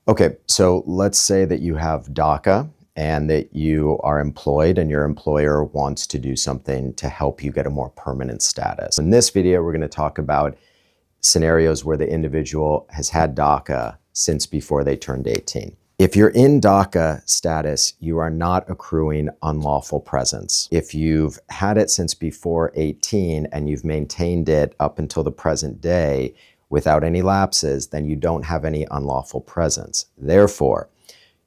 Okay, so let's say that you have DACA and that you are employed and your employer wants to do something to help you get a more permanent status. In this video, we're going to talk about scenarios where the individual has had DACA since before they turned 18. If you're in DACA status, you are not accruing unlawful presence. If you've had it since before 18 and you've maintained it up until the present day without any lapses, then you don't have any unlawful presence. Therefore,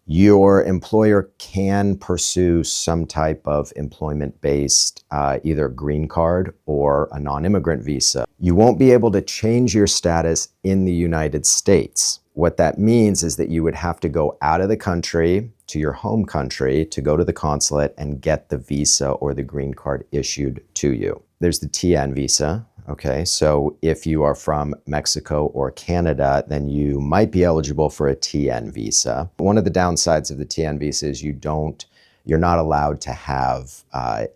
your employer can pursue some type of employment-based either green card or a non-immigrant visa. You won't be able to change your status in the United States. What that means is that you would have to go out of the country to your home country to go to the consulate and get the visa or the green card issued to you. There's the TN visa. Okay, so if you are from Mexico or Canada, then you might be eligible for a TN visa. One of the downsides of the TN visa is you're not allowed to have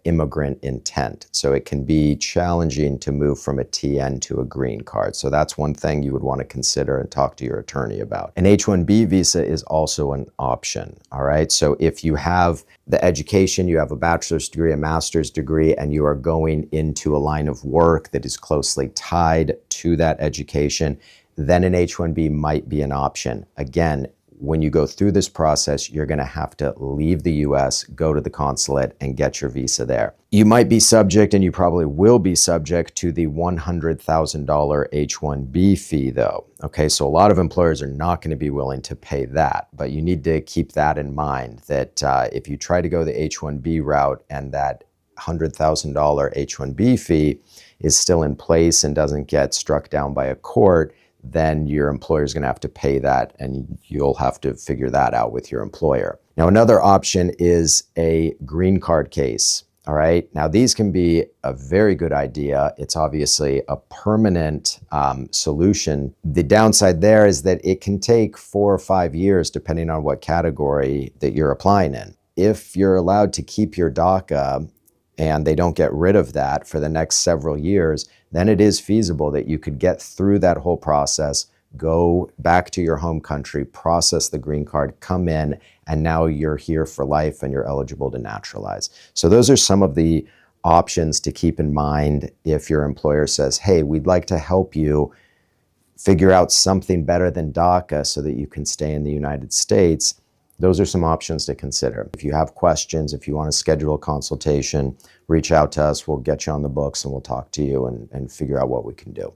immigrant intent. So it can be challenging to move from a TN to a green card. So that's one thing you would want to consider and talk to your attorney about. An H-1B visa is also an option, all right? So if you have the education, you have a bachelor's degree, a master's degree, and you are going into a line of work that is closely tied to that education, then an H-1B might be an option. Again, when you go through this process, you're going to have to leave the US, go to the consulate, and get your visa there. You might be subject, and you probably will be subject to the $100,000 H-1B fee, though. Okay, so a lot of employers are not going to be willing to pay that, but you need to keep that in mind, that if you try to go the H-1B route and that $100,000 H-1B fee is still in place and doesn't get struck down by a court, then your employer is going to have to pay that, and you'll have to figure that out with your employer. Now, another option is a green card case. All right. Now, these can be a very good idea. It's obviously a permanent solution. The downside there is that it can take 4 or 5 years, depending on what category that you're applying in. If you're allowed to keep your DACA and they don't get rid of that for the next several years, then it is feasible that you could get through that whole process, go back to your home country, process the green card, come in, and now you're here for life and you're eligible to naturalize. So those are some of the options to keep in mind if your employer says, hey, we'd like to help you figure out something better than DACA so that you can stay in the United States. Those are some options to consider. If you have questions, if you want to schedule a consultation, reach out to us. We'll get you on the books and we'll talk to you and figure out what we can do.